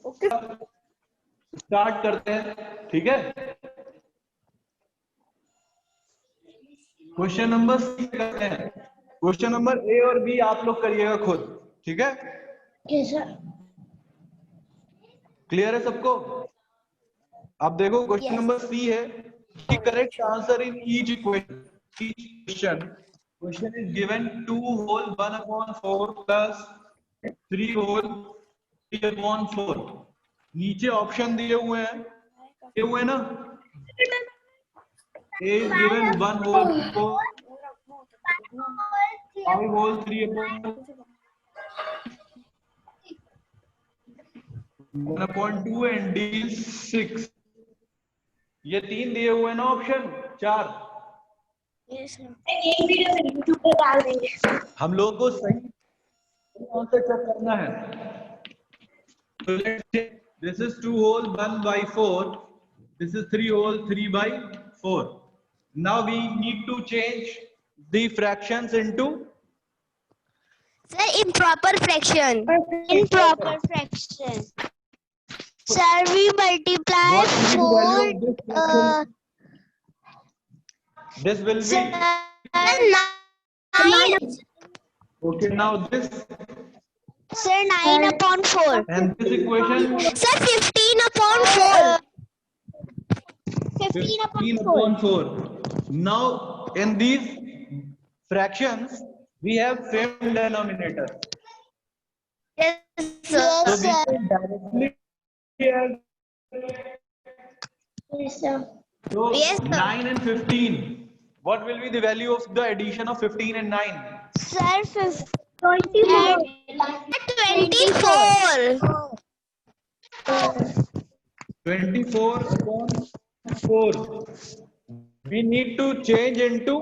Okay, start करते हैं, ठीक है। क्वेश्चन नंबर सी करते हैं। क्वेश्चन नंबर ए और बी आप लोग करिएगा खुद, ठीक है। क्लियर है सबको? अब देखो क्वेश्चन नंबर सी है, the correct answer in each equation, each question is given 2 whole 1/4 plus 3 whole 3/4। नीचे ऑप्शन दिए हुए हैं, दिए हुए ना, a is given 1 whole 4, 5 whole 3/1/2 and d is 6। ये 3 दिए हुए ना ऑप्शन, 4। यूट्यूब पे डाल देंगे। हम लोग को सही आंसर चेक करना है। So let's say this is 2 whole 1/4, this is 3 whole 3/4। Now we need to change the fractions into Sir, improper fraction. Improper fraction. Sir, we multiply what will be the value 4. of this fraction? This will be 9. okay. Now this Sir, 9/4. and this equation Sir, 15/4. 15/4. Now in these fractions we have same denominator, Yes, so sir. we can directly add. So Yes, sir. 9 and 15, what will be the value of the addition of 15 and 9? Sir, 24. 24/4. We need to change into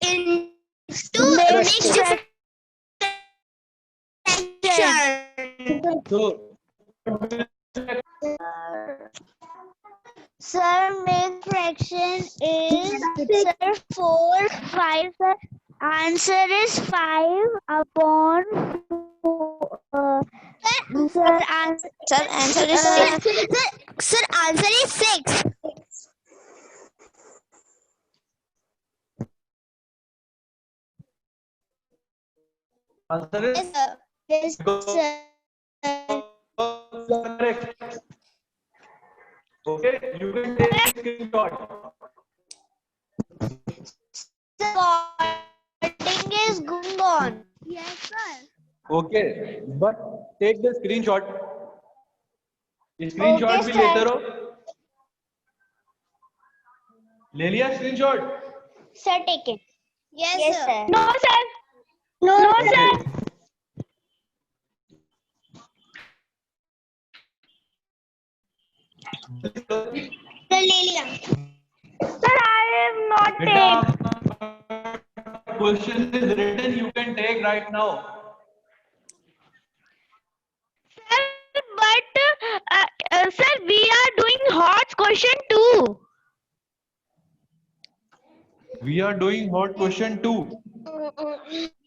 Into next fraction. so Sir, next fraction is sir 4, 5. Sir, answer is 5/4. Sir, answer is 6. Sir, answer is 6. answer is Yes, sir. correct. Okay, you can take the screenshot. Recording is going on. Yes, sir. Okay, but take the screenshot. Screenshot Okay, भी sir. लेते रहो। ले लिया screenshot? Sir, take it. Yes, sir. No, sir. No, sir. Sir, ले लिया. Sir, I am not take. Question is written, you can take right now. Sir, but sir, we are doing hot question too. We are doing hot question 2.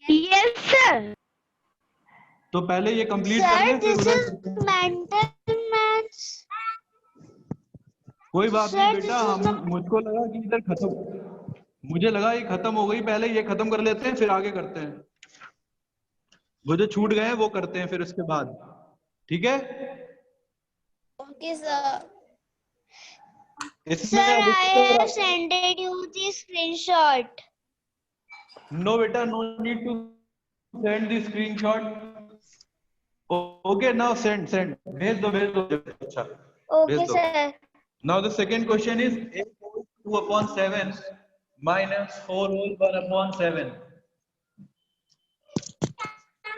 Yes, sir. तो पहले ये complete कर Sir, लें फिर this उधर is mental maths. कोई बात Sir, नहीं this बेटा, is हम not- मुझको लगा कि इधर खत्म, मुझे लगा ये खत्म हो गई, पहले ये खत्म कर लेते हैं फिर आगे करते हैं। वो जो छूट गए हैं वो करते हैं फिर उसके बाद, ठीक है। Okay, sir. इसमें Sir, अब I have sent you the screenshot. No बेटा, no need to send the screenshot. Okay, now send भेज दो। अच्छा, Okay, भेज दो। sir. Now the second question is 8 whole 2/7 minus 4 whole 1/7.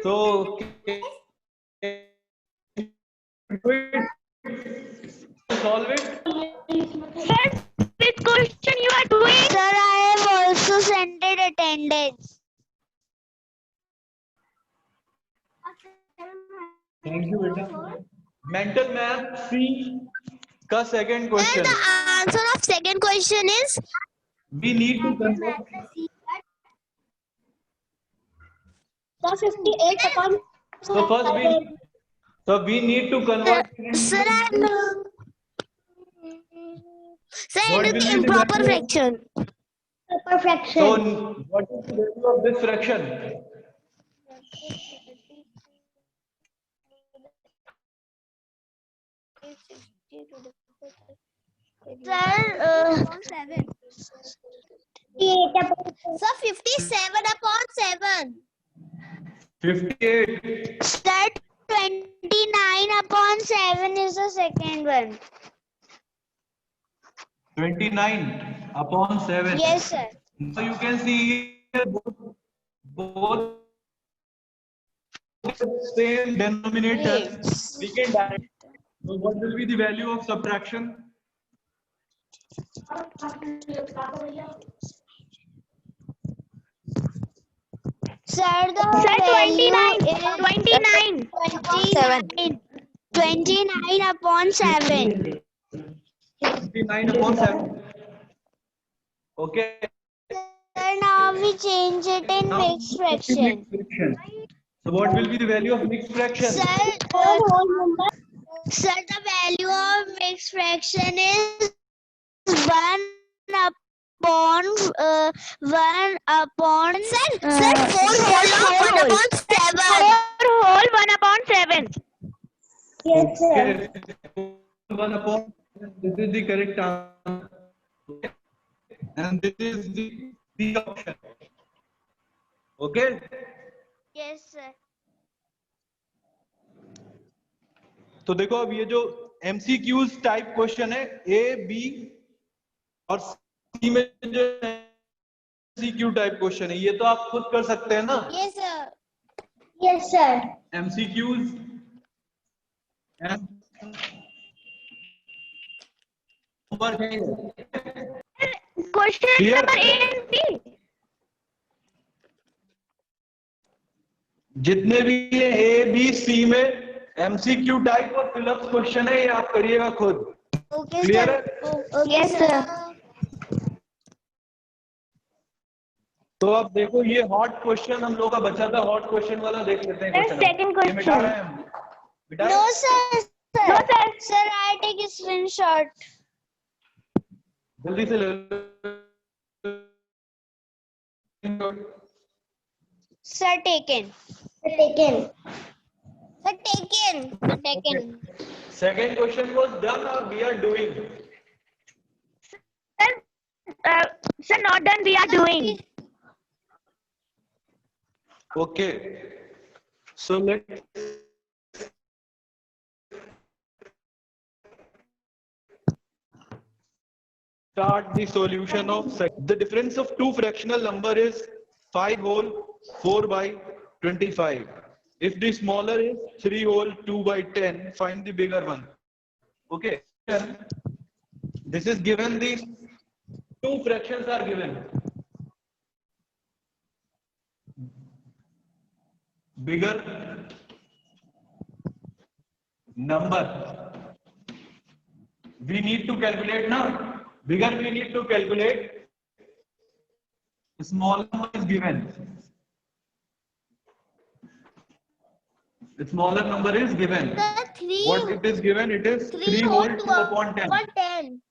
So solve it. Sir, which question you are doing? Sir, I have also sent it attendance. Thank you बेटा। Mental math C का second And question. the answer of second question is We need to convert 58 upon So we need to convert it into Sir, Sir, what it will is be the improper value of- fraction. proper fraction. So what is the value of this fraction? Sir, 57 upon 7. 58. sir, 29 upon 7 is the second one. 29 upon 7. Yes, sir. So you can see here both same denominator. We can direct. So what will be the value of subtraction? Sir, the Sir, value 29. is 29 upon 7. 29 upon 7. Okay. Sir, now we change it in Now, mixed fraction. mixed fraction. So what will be the value of mixed fraction? Sir, sir, the value of mixed fraction is 1 upon 1 upon Sir, 4 sir, whole of 1 upon 7. 4 whole 1 upon 7. Yes, sir. Okay. 1 upon, this is the correct answer. Okay. And this is the option. Okay. Yes, sir. तो देखो अब ये जो MCQs type question है A B और सी में जो MCQ type question है ये तो आप खुद कर सकते हैं ना Yes, sir. Yes, sir. MCQs Question Clear? number A and B. जितने भी ये ए बी सी में MCQ टाइप और फिलअप्स क्वेश्चन है ये आप करिएगा खुद Okay, Clear sir. है? Okay, Yes, sir. तो अब देखो ये हॉट क्वेश्चन हम लोग का बचा था हॉट क्वेश्चन वाला देख लेते हैं Sir, क्वेश्चन second ये मिटा question. रहे हैं हम मिटा रहे No, हैं? sir. No, sir. Sir, I take a screenshot. जल्दी से ले लो। Sir, taken. Taken. Sir, taken. Taken. Second question was done or we are doing. Sir, not done, we are doing. Okay. So let's start the solution of the difference of two fractional number is 5 whole 4 by 25. If the smaller is 3 whole 2 by 10, find the bigger one. Okay. This is given, these two fractions are given. Bigger number. We need to calculate now. Bigger we need to calculate. Small number is given. The smaller number is given. Sir, 3. What it is given? It is 3 whole 2 upon 10. 10.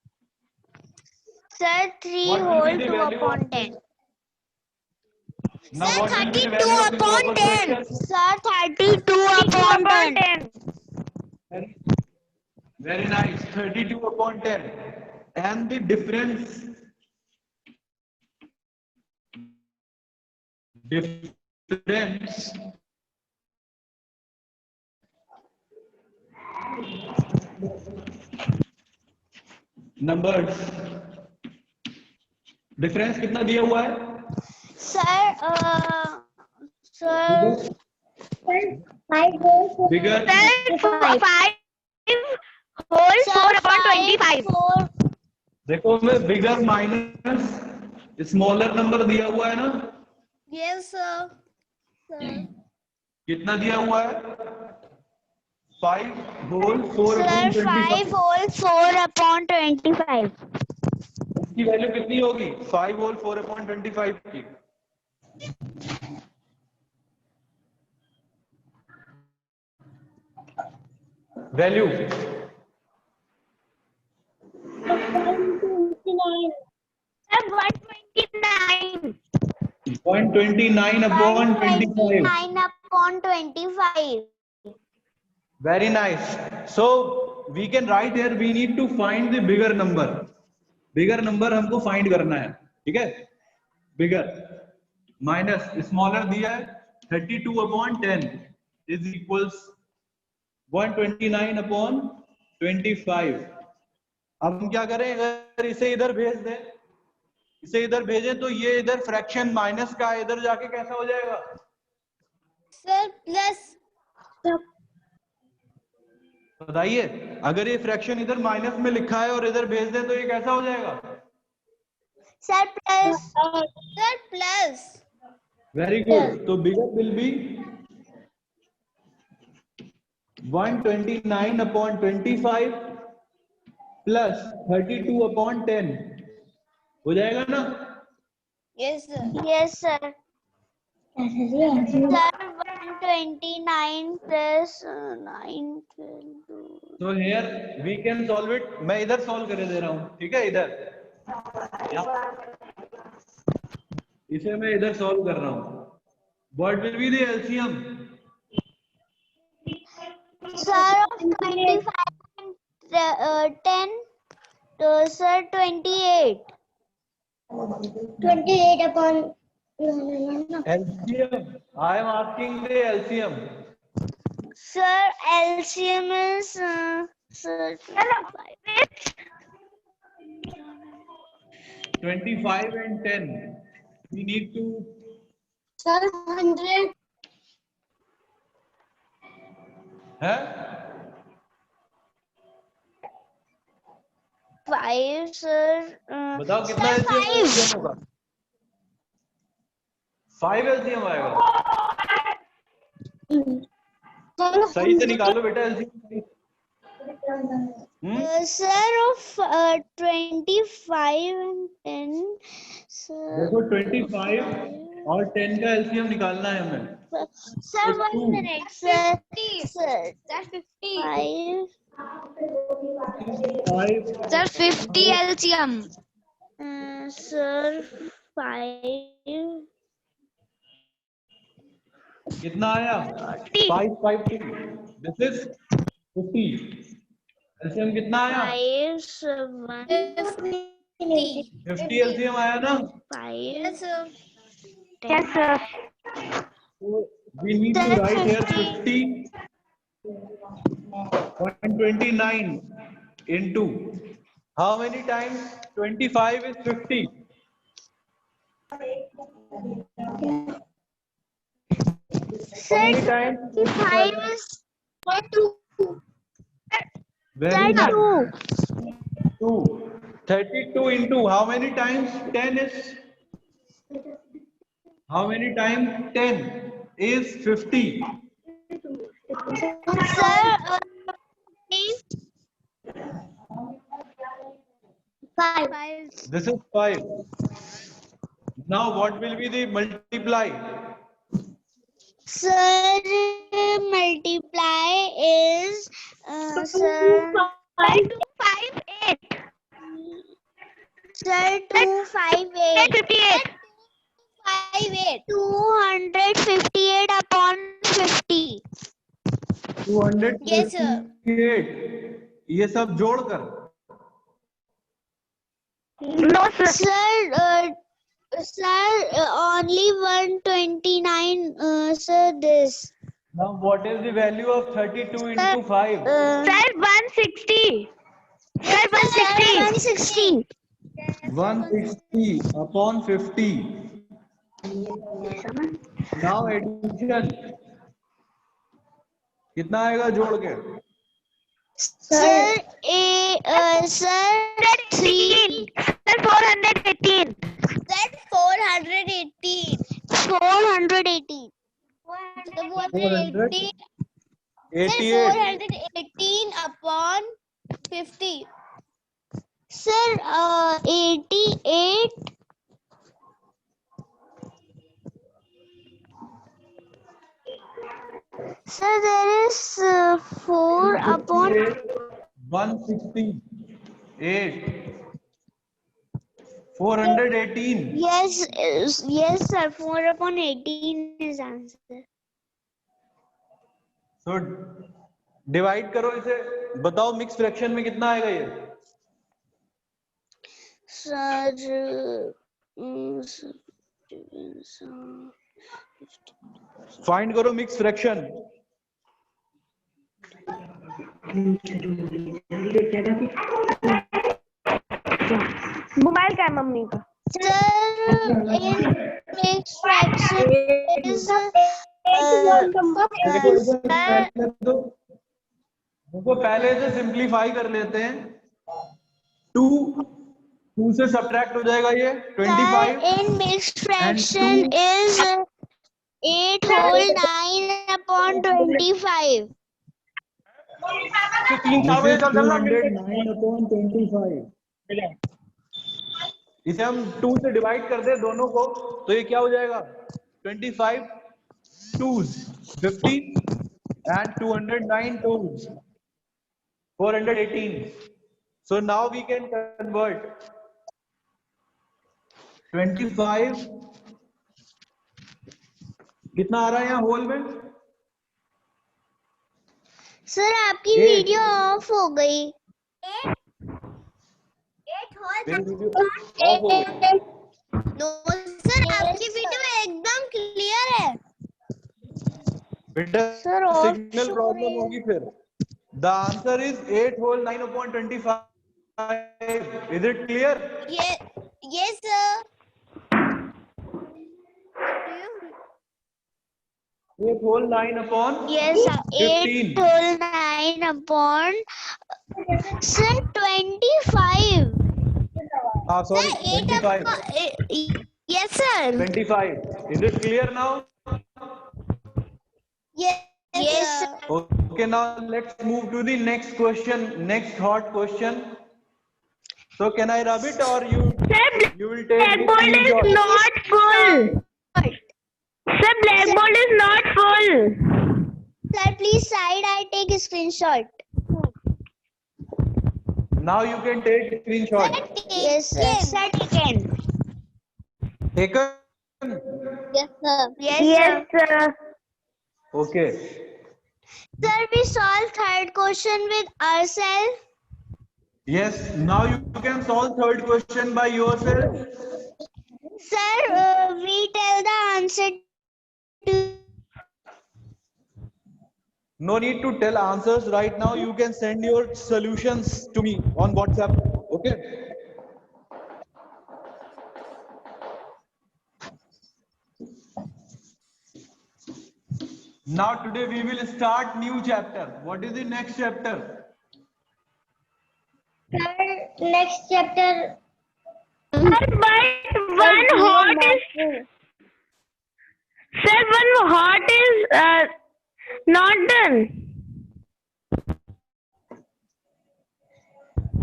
Sir, 3 What will whole be the 2 value upon of 10. Now Sir, what will be the 32 value of the upon proper 10. fraction? Sir, 32 upon 10. 10. Very nice. 32 upon 10. And the difference numbers. Difference कितना दिया हुआ है? Sir, five whole Bigger. Sir, 5 whole 4 upon 25. देखो मैं bigger minus smaller number दिया हुआ है ना? Yes, sir. कितना दिया हुआ है? 5 whole 4 Sir, upon 5 25. whole 4 upon 25. इसकी वैल्यू कितनी होगी? 5 whole 4 upon 25 की। Value? 129. 129 upon 25. 129 upon 25. Very nice. So we can write here, we need to find the bigger number. Bigger number हमको find करना है, ठीक है? Bigger minus smaller दिया है 32 upon 10 is equals 129 upon 25. अब हम क्या करें, अगर इसे इधर भेज दें, इसे इधर भेजें तो ये इधर फ्रैक्शन माइनस का है, इधर जाके कैसा हो जाएगा? Sir plus. बताइए, अगर ये फ्रैक्शन इधर माइनस में लिखा है और इधर भेज दें तो ये कैसा हो जाएगा? Sir plus. Sir plus. Very good. तो bigger will be 129 upon 25 plus 32 upon 10 हो जाएगा ना? Yes sir. Yes sir. Sir 129 plus 9 तो here we can solve it. मैं इधर सॉल्व कर दे रहा हूं, ठीक है? इधर इसे मैं इधर सॉल्व कर रहा हूं. What will be the LCM? Sir of 25 and 10 तो sir 28. 28 upon LCM. I am asking the LCM. sir LCM is sir 25 and 10. We need to. sir 100. है? 5 sir बताओ कितना sir, LCM होगा? 5 LCM आएगा. सही से निकालो बेटा LCM. sir of 25 and 10 sir देखो 25 और 10 का LCM निकालना है हमें. sir So 1 two. minute sir that's 50 5 sir 50 LCM sir 5 कितना आया? 5 5 2. This is 50. LCM कितना आया? 50 LCM आया ना? 5 Yes, sir. So we need to write here 50 129 into how many times? 25 is 50. How many times? 5 is 2 Very nice. 2 2. 32 into how many times? 10 is how many times? 10 is 50. sir 5 This is 5. Now what will be the multiply? sir multiply is sir 258. sir 258 58. 258 upon 50 Yes, sir. 258. ये सब जोड़कर. No, sir. sir only 129 sir this Now what is the value of 32 into 5? Sir, 160. Sir, 160. 160 160 upon 50. Now addition. कितना आएगा जोड़ के? sir sir 3. Sir, 418. that 418 418 418 88. 418 upon 50 sir 88 Sir, Sir, there is 4 upon 168, 418. yes sir, 4 upon 18 is answer. So divide करो इसे, बताओ mix fraction में कितना आएगा ये? Sir, फाइंड करो मिक्स फ्रैक्शन. मोबाइल का है मम्मी का. sir, in mixed fraction is देखो इसे sir, देखो पहले से सिंप्लीफाई कर लेते हैं. 2 से सब्ट्रैक्ट हो जाएगा ये 25. in mixed And fraction 2 is 8 whole 9 upon 25. This is 209 upon 25. इसे हम 2 से डिवाइड कर दे दोनों को तो ये क्या हो जाएगा? 25 2s 50 and 209 2s 418. So now we can convert 25. कितना आ रहा है यहाँ होल में? सर आपकी 8. वीडियो ऑफ हो गई. मेरी वीडियो ऑफ हो गई. सर आपकी वीडियो एकदम क्लियर है. बेटा Sir, off signal show problem है. होगी फिर. The answer is 8 whole 9 upon 25. Is it clear? Yes sir. 8 whole 9 upon Yes sir. 8 15. whole 9 upon sir 25. Sorry, 25. Yes sir. 25. Is it clear now? Yes sir. Okay, now let's move to the next question, next hot question. So can I rub it or you will take the Blackboard is screenshot? not full. Sir, blackboard is not full. Sir please side I take a screenshot. Now you can take screenshot. Yes sir. Sir taken. Taken? Yes sir. Yes, sir. Okay. Sir, we solved third question with ourselves. Yes. Now you can solve third question by yourself. Sir, we tell the answer to. No need to tell answers right now. You can send your solutions to me on WhatsApp. Okay. Now today we will start new chapter. What is the next chapter? Sir, next chapter. Sir, but one hot is not done.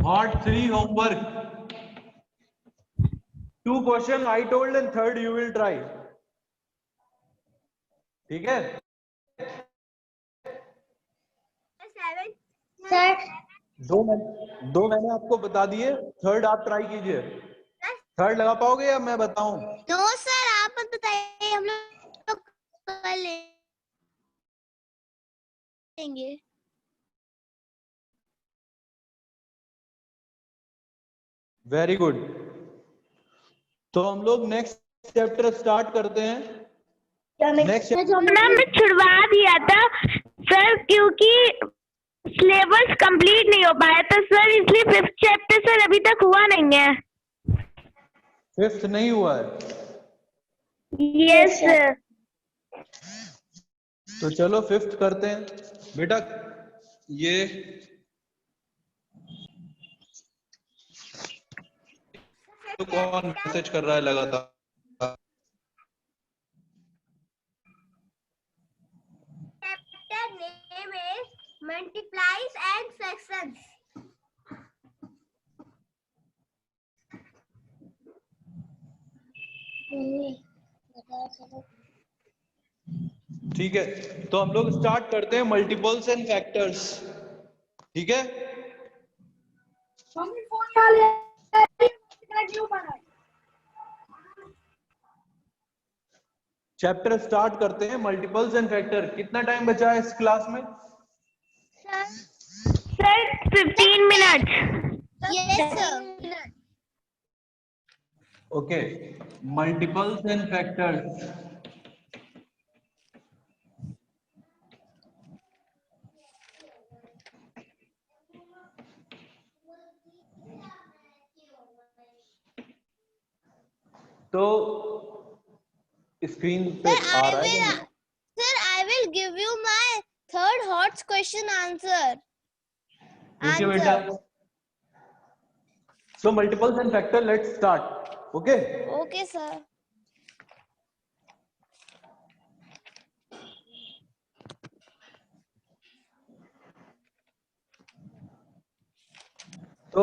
Hot 3 homework. 2 question I told and third you will try. ठीक है? Sir, दो मैंने आपको बता दिए. Third आप try कीजिए. Third लगा पाओगे या मैं बताऊं? no sir, आप बताइए हम लोग कर लेंगे. Very good. तो हम लोग नेक्स्ट चैप्टर स्टार्ट करते हैं. नेक्स्ट मैम मैं छुड़वा दिया था सर क्योंकि सिलेबस कंप्लीट नहीं हो पाया था सर, इसलिए 5th चैप्टर सर अभी तक हुआ नहीं है. 5th नहीं हुआ है. Yes sir. तो चलो 5th करते हैं. बेटा ये तो कौन मैसेज कर रहा है लगातार? Chapter name is multiplies and fractions. ठीक है, तो हम लोग स्टार्ट करते हैं मल्टीपल्स एंड फैक्टर्स। ठीक है, चैप्टर स्टार्ट करते हैं मल्टीपल्स एंड फैक्टर। कितना टाइम बचा है इस क्लास में? Sir 15 minute. Yes, sir. Okay, multiples and factors. तो स्क्रीन पे आ रहा है? Sir, I will give you my third hot question answer. ठीक है बेटा, so multiples and factor, let's start. Okay, Okay, sir. तो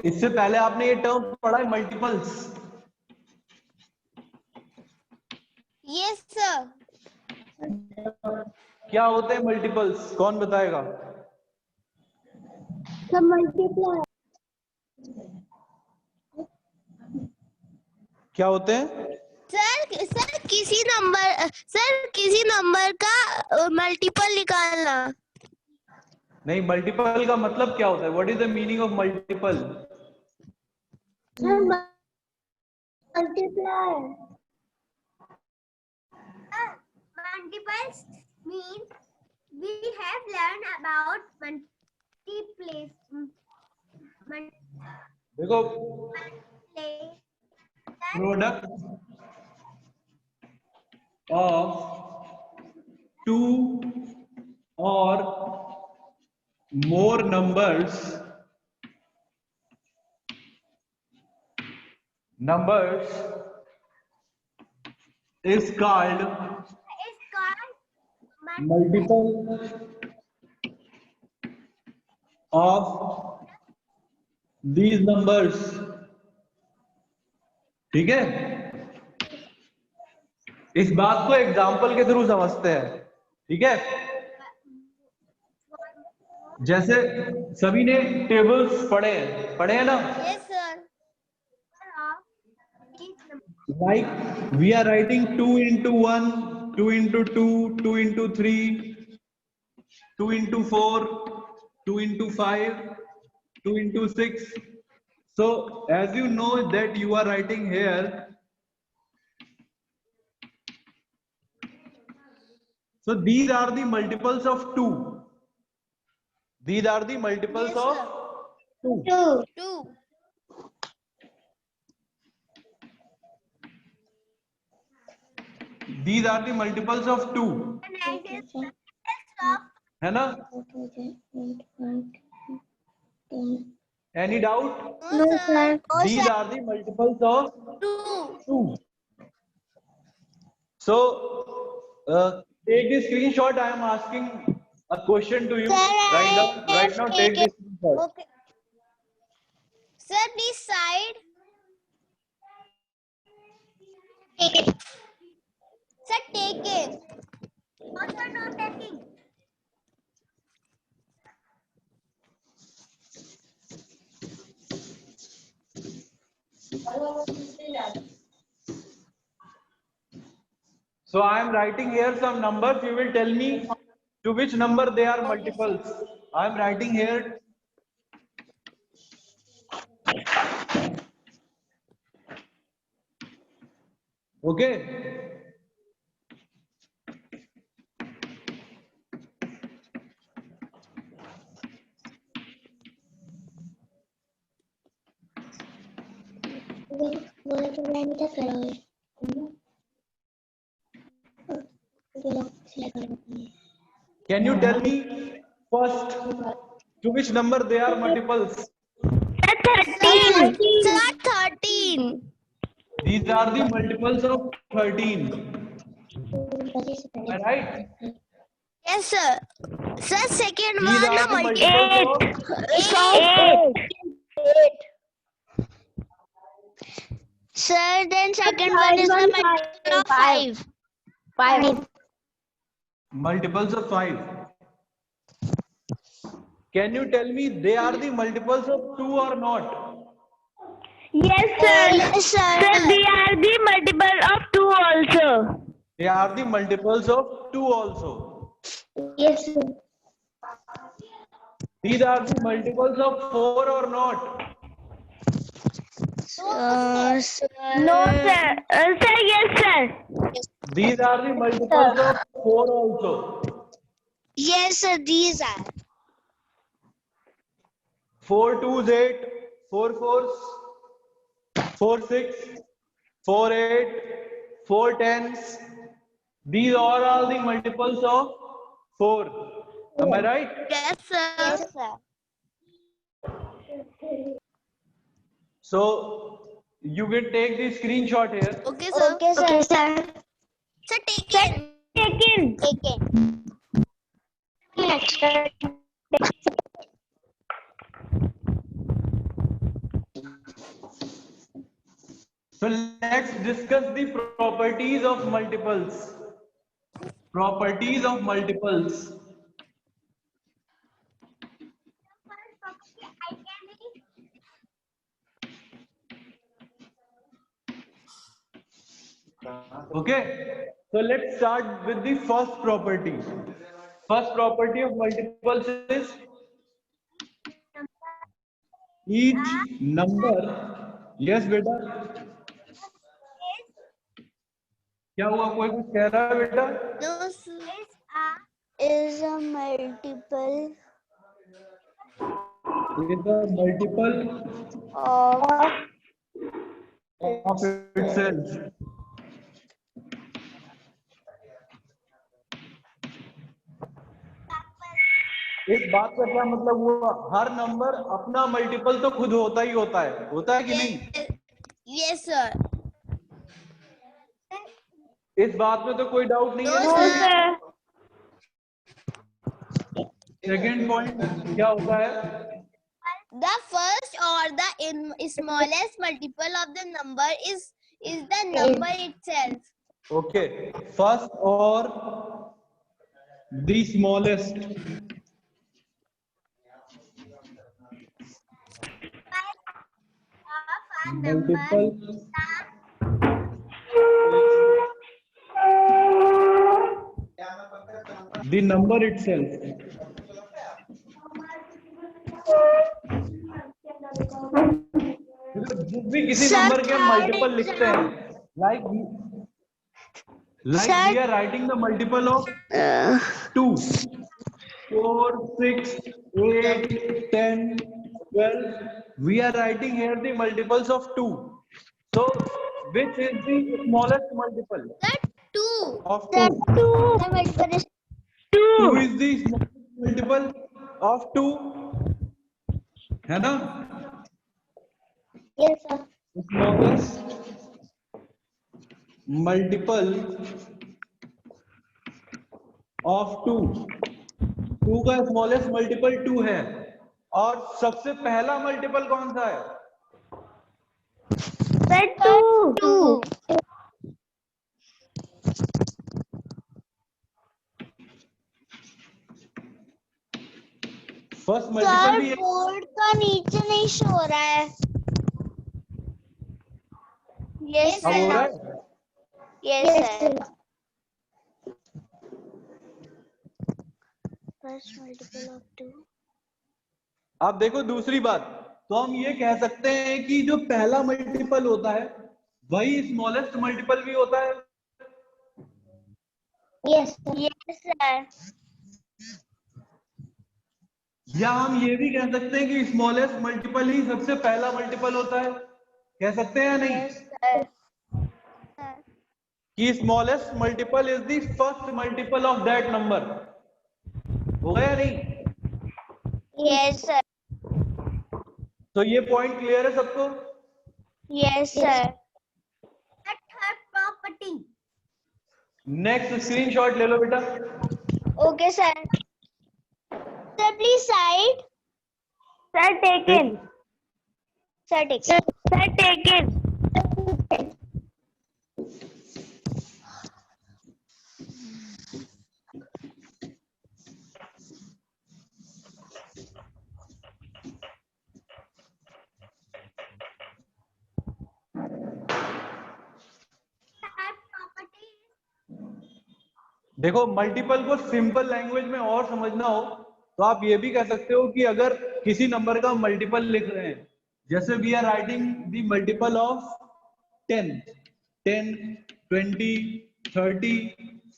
इससे पहले आपने ये टर्म पढ़ा है मल्टीपल्स? Yes, sir. क्या होते हैं मल्टीपल्स, कौन बताएगा? क्या होते हैं? सर किसी नंबर का मल्टीपल निकालना। नहीं, मल्टीपल का मतलब क्या होता है? What is the meaning of multiple? Multiples means we have learned about multiplication. देखो, प्रोडक्ट ऑफ टू और more numbers is called multiple of these numbers। ठीक है, इस बात को एग्जाम्पल के थ्रू समझते हैं। ठीक है, जैसे सभी ने टेबल्स पढ़े हैं ना? Yes, sir. Like we are writing 2 into 1, 2 into 2, 2 into 3, 2 into 4, 2 into 5, 2 into 6. So as you know that you are writing here, so these are the multiples of 2. These are the multiples Yes, of sir. 2. 2. These are the multiples of 2. है ना? Any doubt? No, sir. These are the multiples of 2. So take the screenshot. I am asking a question to you. Right now take this screenshot. Okay. Sir, please side. Take it. Sir, take it. What are not taking? So I am writing here some numbers. You will tell me to which number they are multiples. I am writing here. Okay. Can you tell me first to which number they are multiples? 13. Sir, 13. These are the multiples of 13. Am I right? Yes, sir. Sir, second These one are the multiples of 8. Sir, then second one is the multiple of 5. 5. multiples of 5. Can you tell me they are the multiples of 2 or not? Yes, sir. Yes, sir. Sir, they are the multiple of 2 also. They are the multiples of 2 also. Yes, sir. These are the multiples of 4 or not? Sir. No, sir. Sir, yes, sir. These are the multiples of 4 also. Yes, sir. These are. 4 2s 8, 4 4s 4 6, 4 8, 4 10s. These are all the multiples of 4. Am I right? Yes, sir. Yes, sir. So you can take the screenshot here. Okay, sir. Okay, sir. Okay, sir. Sir, taken. Taken. Taken. Next. So let's discuss the properties of multiples. Properties of multiples. Okay, so let's start with the first property. First property of multiples is each number. Yes बेटा, क्या हुआ? कोई कुछ कह रहा है बेटा? No, sir. Is a multiple Is a multiple of of itself. इस बात का क्या मतलब हुआ? हर नंबर अपना मल्टीपल तो खुद होता ही होता है कि नहीं? Yes, sir. इस बात में तो कोई डाउट नहीं No, है। No, sir. सेकेंड पॉइंट क्या होता है? The first or the smallest multiple of the number is the number itself. Okay, first और the smallest multiple the number itself. जब भी किसी नंबर के मल्टीपल लिखते हैं, like we are writing the multiple of 2, 4, 6, 8, 10, 12. We are writing here the multiples of 2. So, which is the smallest multiple That 2. of 2? The multiple is 2 2. is the smallest multiple of 2. है ना? yes, sir. Smallest multiple of 2. 2 का smallest multiple 2 है। और सबसे पहला multiple कौन सा है? Sir, 2. फर्स्ट मल्टीपल भी सर बोर्ड का नीचे नहीं शो हो रहा है। यस अब हो रहा सर। है। Yes sir. First multiple of 2। आप देखो दूसरी बात, तो हम ये कह सकते हैं कि जो पहला मल्टीपल होता है वही स्मॉलेस्ट मल्टीपल भी होता है। Yes sir. या हम ये भी कह सकते हैं कि स्मॉलेस्ट मल्टीपल ही सबसे पहला मल्टीपल होता है। कह सकते हैं या नहीं? Yes sir. कि smallest multiple is the first multiple of that number. हो गया या नहीं? Yes sir. तो ये पॉइंट क्लियर है सबको? Yes sir. Third property. Next screenshot ले लो बेटा। Okay sir. Sir please side. Sir, taken. Sir take. Sir, taken. देखो मल्टीपल को सिंपल लैंग्वेज में और समझना हो तो आप ये भी कह सकते हो कि अगर किसी नंबर का मल्टीपल लिख रहे हैं, जैसे we are writing the multiple of 10, 10, 20, 30,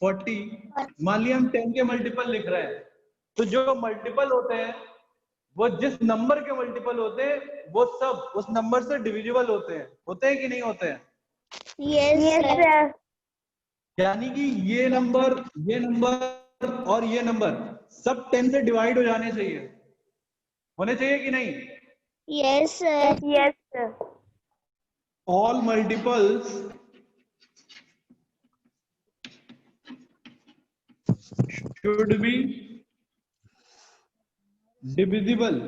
40, मान लिया हम 10 के मल्टीपल लिख रहे हैं, तो जो मल्टीपल होते हैं वो जिस नंबर के मल्टीपल होते हैं वो सब उस नंबर से डिविजिबल होते हैं कि नहीं होते हैं? Yes, sir. यानी कि ये नंबर और ये नंबर सब 10 से डिवाइड हो जाने चाहिए, होने चाहिए कि नहीं? Yes, sir. Yes, sir. All multiples should be divisible